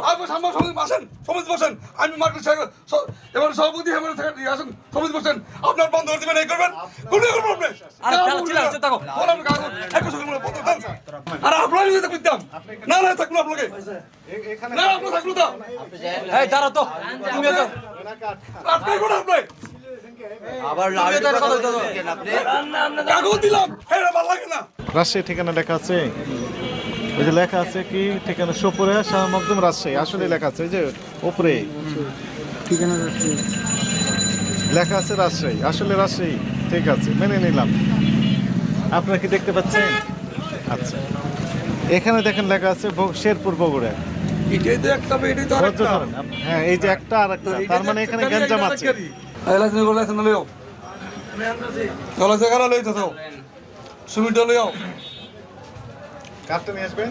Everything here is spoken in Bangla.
আপনি সামনে সমিতি বসেন, সমিতি বসেন। আমি মার্কেট এবার সভাপতি এবার আসেন, সমিতি বসেন। আপনার বন্ধ করে দেবেন, এই করবেন, কোন করবেন আপনি? আর আপনার যদি থাকতাম না না থাকলো আপনাকে না আপনার থাকলো তো দাঁড়া তো তুমি তো আপনি কোন আপনি আবার কাগজ দিলাম হ্যাঁ ভালো লাগে না। রাজশাহী ঠিকানা লেখা আছে, ওই যে লেখা আছে কি ঠিকানা সোপুরে শাহ মকদুম রাজশাহী, আসলে লেখা আছে ওই যে উপরে ঠিকানা রাখছি। লেখা আছে রাজশাহী, আসলে রাজশাহী। ঠিক আছে, মেনে নিলাম। আপনারা কি দেখতে পাচ্ছেন? আচ্ছা, এখানে দেখেন লেখা আছে শেরপুর বগুড়া। এটাই তো একটা এটাই তো ধৈর্য ধরেন। হ্যাঁ, এই যে একটা আর একটা, তার মানে এখানে গ্যাঞ্জাম আছে। লাইসেন্স করে লাইসেন্স লইও চলো কারা লইতে তো সুমিটা লইও কার্ডটা নিয়ে আসবেন।